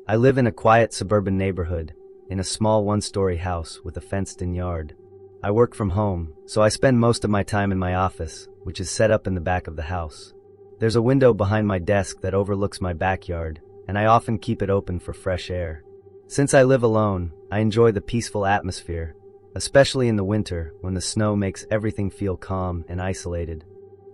I live in a quiet suburban neighborhood, in a small one-story house with a fenced-in yard. I work from home, so I spend most of my time in my office, which is set up in the back of the house. There's a window behind my desk that overlooks my backyard, and I often keep it open for fresh air. Since I live alone, I enjoy the peaceful atmosphere, especially in the winter when the snow makes everything feel calm and isolated.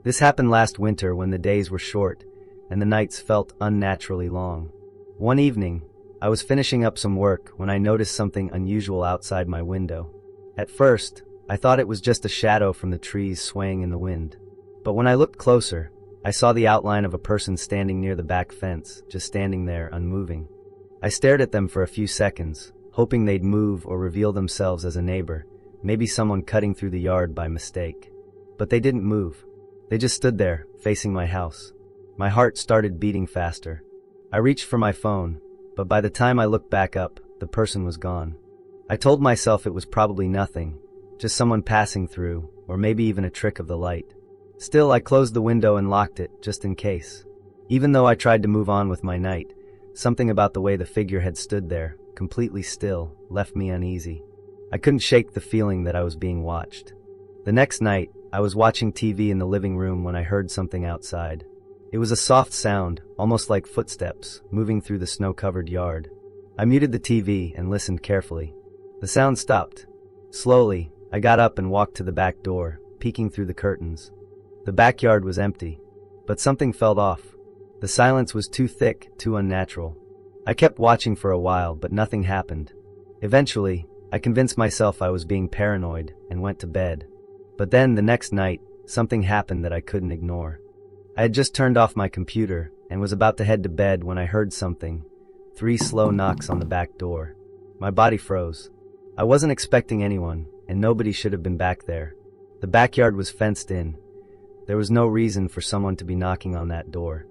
This happened last winter when the days were short and the nights felt unnaturally long. One evening, I was finishing up some work when I noticed something unusual outside my window. At first, I thought it was just a shadow from the trees swaying in the wind. But when I looked closer, I saw the outline of a person standing near the back fence, just standing there, unmoving. I stared at them for a few seconds, hoping they'd move or reveal themselves as a neighbor, maybe someone cutting through the yard by mistake. But they didn't move. They just stood there, facing my house. My heart started beating faster. I reached for my phone, but by the time I looked back up, the person was gone. I told myself it was probably nothing, just someone passing through, or maybe even a trick of the light. Still, I closed the window and locked it, just in case. Even though I tried to move on with my night, something about the way the figure had stood there, completely still, left me uneasy. I couldn't shake the feeling that I was being watched. The next night, I was watching TV in the living room when I heard something outside. It was a soft sound, almost like footsteps, moving through the snow-covered yard. I muted the TV and listened carefully. The sound stopped. Slowly, I got up and walked to the back door, peeking through the curtains. The backyard was empty, but something felt off. The silence was too thick, too unnatural. I kept watching for a while, but nothing happened. Eventually, I convinced myself I was being paranoid and went to bed. But then, the next night, something happened that I couldn't ignore. I had just turned off my computer and was about to head to bed when I heard something. 3 slow knocks on the back door. My body froze. I wasn't expecting anyone, and nobody should have been back there. The backyard was fenced in. There was no reason for someone to be knocking on that door.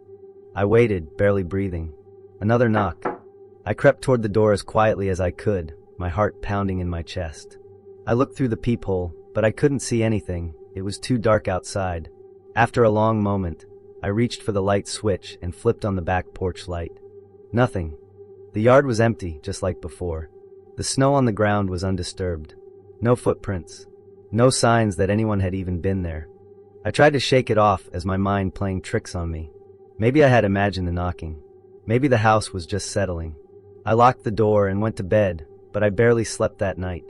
I waited, barely breathing. Another knock. I crept toward the door as quietly as I could, my heart pounding in my chest. I looked through the peephole, but I couldn't see anything. It was too dark outside. After a long moment, I reached for the light switch and flipped on the back porch light. Nothing. The yard was empty, just like before. The snow on the ground was undisturbed. No footprints. No signs that anyone had even been there. I tried to shake it off as my mind playing tricks on me. Maybe I had imagined the knocking. Maybe the house was just settling. I locked the door and went to bed, but I barely slept that night.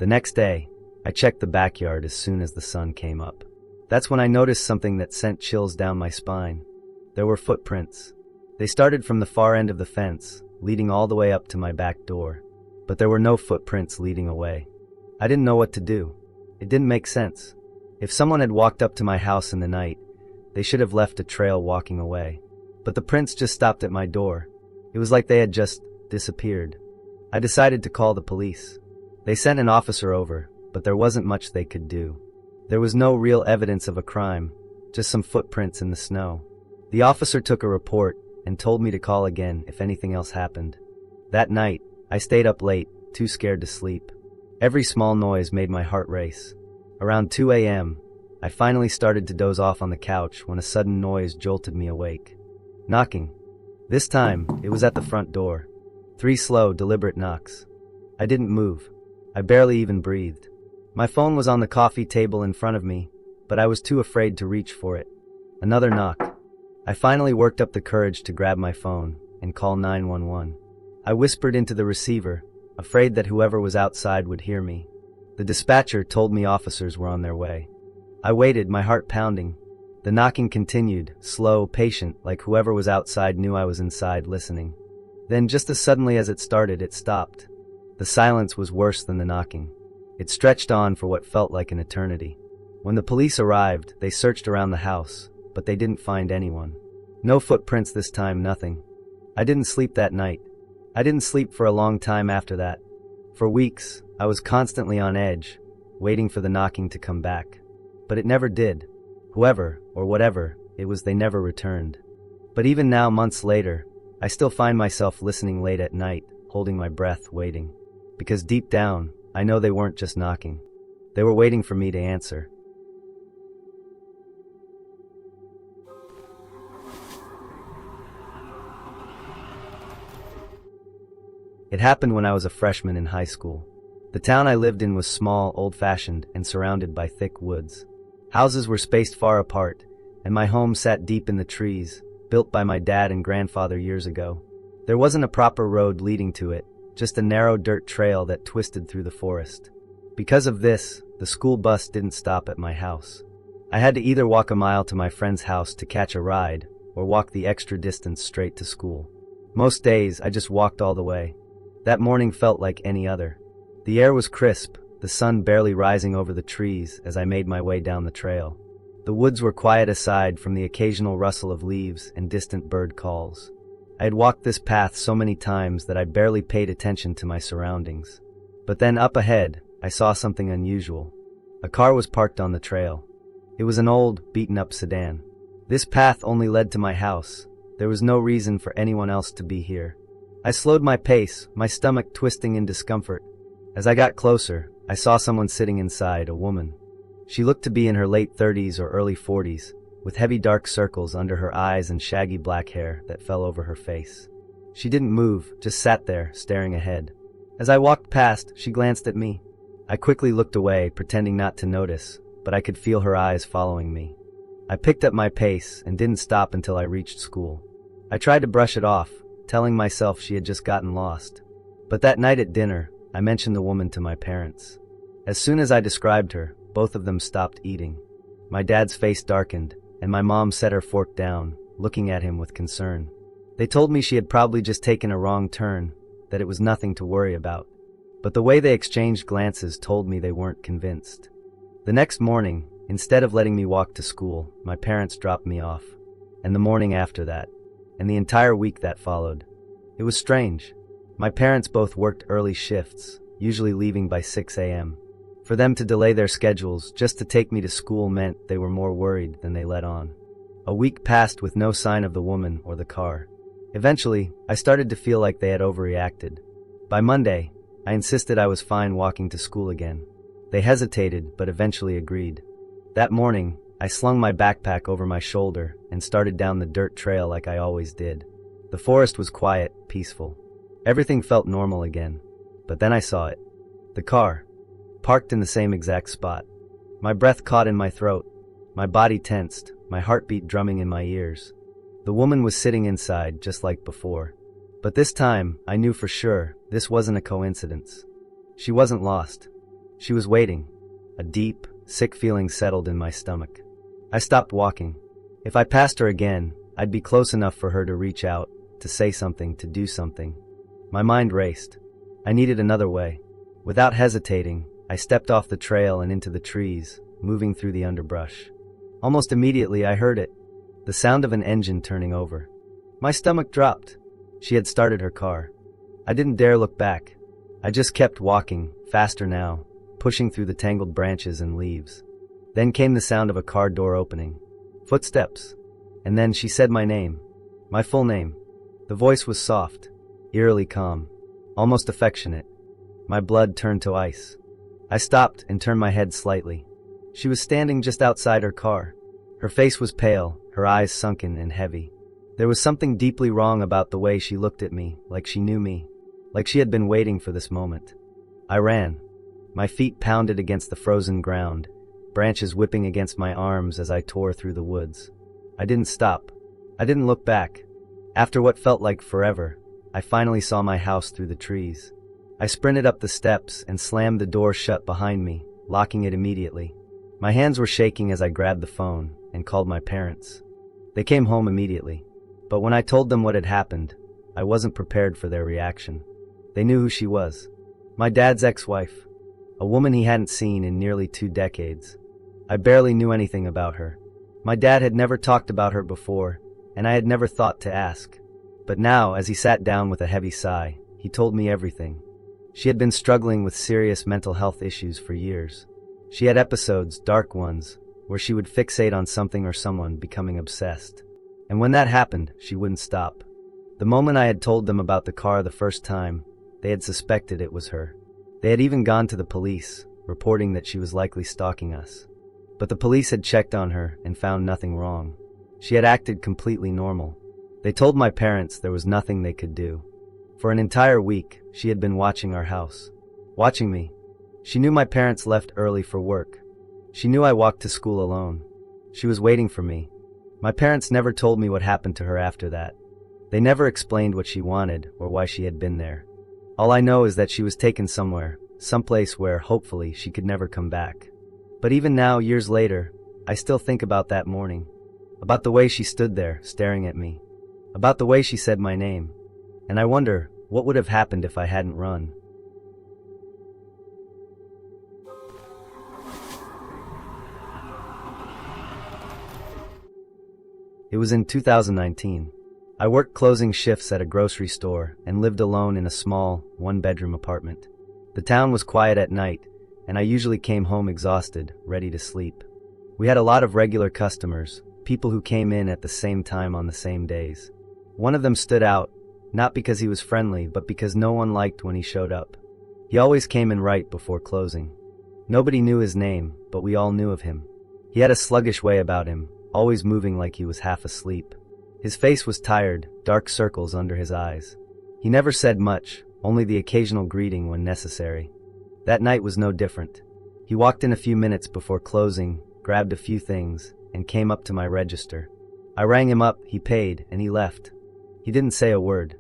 The next day, I checked the backyard as soon as the sun came up. That's when I noticed something that sent chills down my spine. There were footprints. They started from the far end of the fence, leading all the way up to my back door. But there were no footprints leading away. I didn't know what to do. It didn't make sense. If someone had walked up to my house in the night, they should have left a trail walking away. But the prints just stopped at my door. It was like they had just disappeared. I decided to call the police. They sent an officer over, but there wasn't much they could do. There was no real evidence of a crime, just some footprints in the snow. The officer took a report and told me to call again if anything else happened. That night, I stayed up late, too scared to sleep. Every small noise made my heart race. Around 2 a.m., I finally started to doze off on the couch when a sudden noise jolted me awake. Knocking. This time, it was at the front door. 3 slow, deliberate knocks. I didn't move. I barely even breathed. My phone was on the coffee table in front of me, but I was too afraid to reach for it. Another knock. I finally worked up the courage to grab my phone and call 911. I whispered into the receiver, afraid that whoever was outside would hear me. The dispatcher told me officers were on their way. I waited, my heart pounding. The knocking continued, slow, patient, like whoever was outside knew I was inside listening. Then, just as suddenly as it started, it stopped. The silence was worse than the knocking. It stretched on for what felt like an eternity. When the police arrived, they searched around the house, but they didn't find anyone. No footprints this time, nothing. I didn't sleep that night. I didn't sleep for a long time after that. For weeks, I was constantly on edge, waiting for the knocking to come back. But it never did. Whoever, or whatever, it was, they never returned. But even now, months later, I still find myself listening late at night, holding my breath, waiting. Because deep down, I know they weren't just knocking. They were waiting for me to answer. It happened when I was a freshman in high school. The town I lived in was small, old-fashioned, and surrounded by thick woods. Houses were spaced far apart, and my home sat deep in the trees, built by my dad and grandfather years ago. There wasn't a proper road leading to it, just a narrow dirt trail that twisted through the forest. Because of this, the school bus didn't stop at my house. I had to either walk a mile to my friend's house to catch a ride, or walk the extra distance straight to school. Most days, I just walked all the way. That morning felt like any other. The air was crisp, the sun barely rising over the trees as I made my way down the trail. The woods were quiet aside from the occasional rustle of leaves and distant bird calls. I had walked this path so many times that I barely paid attention to my surroundings. But then up ahead, I saw something unusual. A car was parked on the trail. It was an old, beaten-up sedan. This path only led to my house. There was no reason for anyone else to be here. I slowed my pace, my stomach twisting in discomfort. As I got closer, I saw someone sitting inside, a woman. She looked to be in her late 30s or early 40s, with heavy dark circles under her eyes and shaggy black hair that fell over her face. She didn't move, just sat there, staring ahead. As I walked past, she glanced at me. I quickly looked away, pretending not to notice, but I could feel her eyes following me. I picked up my pace and didn't stop until I reached school. I tried to brush it off, telling myself she had just gotten lost. But that night at dinner, I mentioned the woman to my parents. As soon as I described her, both of them stopped eating. My dad's face darkened, and my mom set her fork down, looking at him with concern. They told me she had probably just taken a wrong turn, that it was nothing to worry about. But the way they exchanged glances told me they weren't convinced. The next morning, instead of letting me walk to school, my parents dropped me off. And the morning after that, and the entire week that followed. It was strange. My parents both worked early shifts, usually leaving by 6 a.m. For them to delay their schedules just to take me to school meant they were more worried than they let on. A week passed with no sign of the woman or the car. Eventually, I started to feel like they had overreacted. By Monday, I insisted I was fine walking to school again. They hesitated, but eventually agreed. That morning, I slung my backpack over my shoulder and started down the dirt trail like I always did. The forest was quiet, peaceful. Everything felt normal again. But then I saw it. The car. Parked in the same exact spot. My breath caught in my throat. My body tensed, my heartbeat drumming in my ears. The woman was sitting inside, just like before. But this time, I knew for sure this wasn't a coincidence. She wasn't lost. She was waiting. A deep, sick feeling settled in my stomach. I stopped walking. If I passed her again, I'd be close enough for her to reach out, to say something, to do something. My mind raced. I needed another way. Without hesitating, I stepped off the trail and into the trees, moving through the underbrush. Almost immediately, I heard it. The sound of an engine turning over. My stomach dropped. She had started her car. I didn't dare look back. I just kept walking, faster now, pushing through the tangled branches and leaves. Then came the sound of a car door opening. Footsteps. And then she said my name. My full name. The voice was soft, eerily calm, almost affectionate. My blood turned to ice. I stopped and turned my head slightly. She was standing just outside her car. Her face was pale, her eyes sunken and heavy. There was something deeply wrong about the way she looked at me, like she knew me, like she had been waiting for this moment. I ran. My feet pounded against the frozen ground, branches whipping against my arms as I tore through the woods. I didn't stop. I didn't look back. After what felt like forever, I finally saw my house through the trees. I sprinted up the steps and slammed the door shut behind me, locking it immediately. My hands were shaking as I grabbed the phone and called my parents. They came home immediately, but when I told them what had happened, I wasn't prepared for their reaction. They knew who she was. My dad's ex-wife, a woman he hadn't seen in nearly 2 decades. I barely knew anything about her. My dad had never talked about her before, and I had never thought to ask. But now, as he sat down with a heavy sigh, he told me everything. She had been struggling with serious mental health issues for years. She had episodes, dark ones, where she would fixate on something or someone, becoming obsessed. And when that happened, she wouldn't stop. The moment I had told them about the car the first time, they had suspected it was her. They had even gone to the police, reporting that she was likely stalking us. But the police had checked on her and found nothing wrong. She had acted completely normal. They told my parents there was nothing they could do. For an entire week, she had been watching our house. Watching me. She knew my parents left early for work. She knew I walked to school alone. She was waiting for me. My parents never told me what happened to her after that. They never explained what she wanted or why she had been there. All I know is that she was taken somewhere, someplace where, hopefully, she could never come back. But even now, years later, I still think about that morning. About the way she stood there, staring at me. About the way she said my name. And I wonder, what would have happened if I hadn't run? It was in 2019. I worked closing shifts at a grocery store and lived alone in a small, one-bedroom apartment. The town was quiet at night, and I usually came home exhausted, ready to sleep. We had a lot of regular customers, people who came in at the same time on the same days. One of them stood out, not because he was friendly, but because no one liked when he showed up. He always came in right before closing. Nobody knew his name, but we all knew of him. He had a sluggish way about him, always moving like he was half asleep. His face was tired, dark circles under his eyes. He never said much, only the occasional greeting when necessary. That night was no different. He walked in a few minutes before closing, grabbed a few things, and came up to my register. I rang him up, he paid, and he left. He didn't say a word.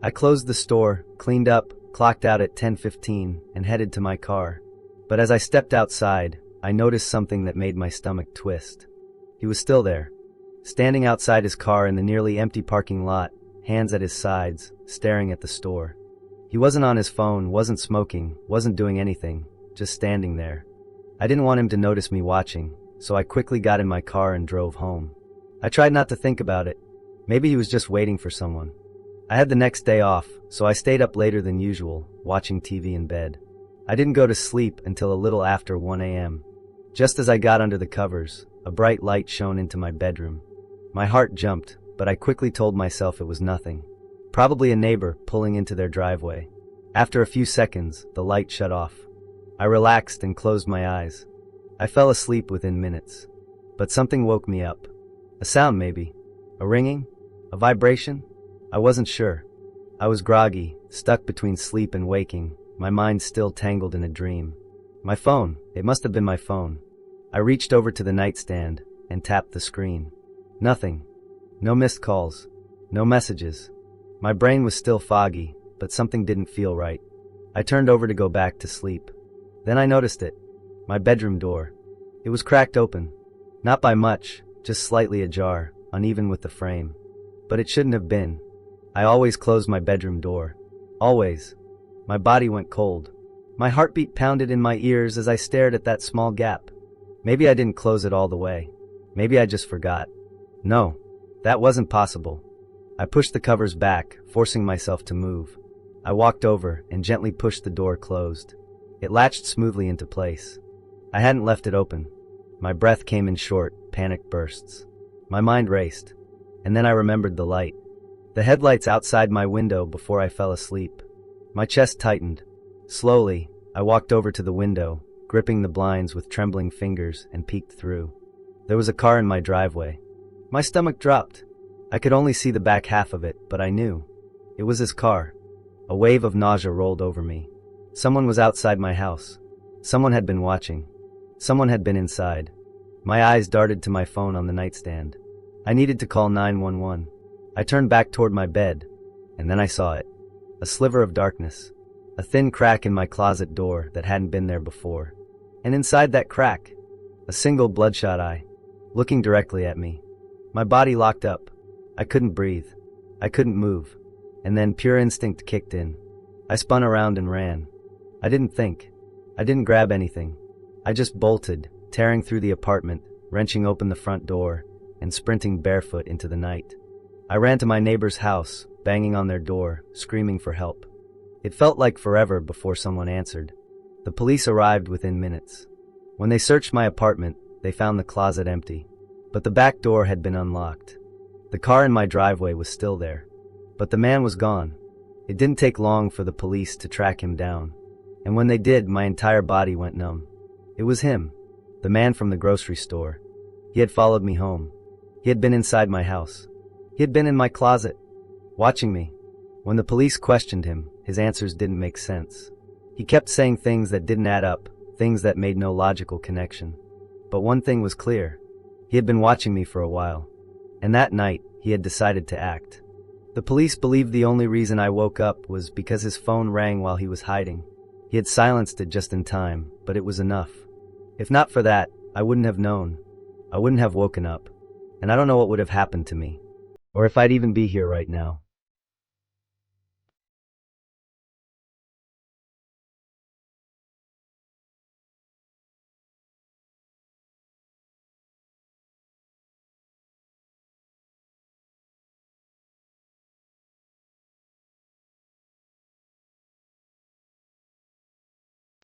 I closed the store, cleaned up, clocked out at 10:15, and headed to my car. But as I stepped outside, I noticed something that made my stomach twist. He was still there, standing outside his car in the nearly empty parking lot, hands at his sides, staring at the store. He wasn't on his phone, wasn't smoking, wasn't doing anything, just standing there. I didn't want him to notice me watching, so I quickly got in my car and drove home. I tried not to think about it. Maybe he was just waiting for someone. I had the next day off, so I stayed up later than usual, watching TV in bed. I didn't go to sleep until a little after 1 a.m. Just as I got under the covers, a bright light shone into my bedroom. My heart jumped, but I quickly told myself it was nothing. Probably a neighbor pulling into their driveway. After a few seconds, the light shut off. I relaxed and closed my eyes. I fell asleep within minutes. But something woke me up. A sound maybe. A ringing? A vibration? I wasn't sure. I was groggy, stuck between sleep and waking, my mind still tangled in a dream. My phone. It must have been my phone. I reached over to the nightstand and tapped the screen. Nothing. No missed calls. No messages. My brain was still foggy, but something didn't feel right. I turned over to go back to sleep. Then I noticed it. My bedroom door. It was cracked open. Not by much, just slightly ajar, uneven with the frame. But it shouldn't have been. I always closed my bedroom door. Always. My body went cold. My heartbeat pounded in my ears as I stared at that small gap. Maybe I didn't close it all the way. Maybe I just forgot. No, that wasn't possible. I pushed the covers back, forcing myself to move. I walked over and gently pushed the door closed. It latched smoothly into place. I hadn't left it open. My breath came in short, panicked bursts. My mind raced. And then I remembered the light. The headlights outside my window before I fell asleep. My chest tightened. Slowly, I walked over to the window, gripping the blinds with trembling fingers, and peeked through. There was a car in my driveway. My stomach dropped. I could only see the back half of it, but I knew. It was his car. A wave of nausea rolled over me. Someone was outside my house. Someone had been watching. Someone had been inside. My eyes darted to my phone on the nightstand. I needed to call 911. I turned back toward my bed, and then I saw it. A sliver of darkness. A thin crack in my closet door that hadn't been there before. And inside that crack, a single bloodshot eye, looking directly at me. My body locked up. I couldn't breathe. I couldn't move. And then pure instinct kicked in. I spun around and ran. I didn't think. I didn't grab anything. I just bolted, tearing through the apartment, wrenching open the front door, and sprinting barefoot into the night. I ran to my neighbor's house, banging on their door, screaming for help. It felt like forever before someone answered. The police arrived within minutes. When they searched my apartment, they found the closet empty. But the back door had been unlocked. The car in my driveway was still there. But the man was gone. It didn't take long for the police to track him down. And when they did, my entire body went numb. It was him, the man from the grocery store. He had followed me home. He had been inside my house. He had been in my closet, watching me When the police questioned him, his answers didn't make sense. He kept saying things that didn't add up, things that made no logical connection. But one thing was clear. He had been watching me for a while. And that night, he had decided to act. The police believed the only reason I woke up was because his phone rang while he was hiding. He had silenced it just in time, but it was enough. If not for that, I wouldn't have known. I wouldn't have woken up. And I don't know what would have happened to me. Or if I'd even be here right now.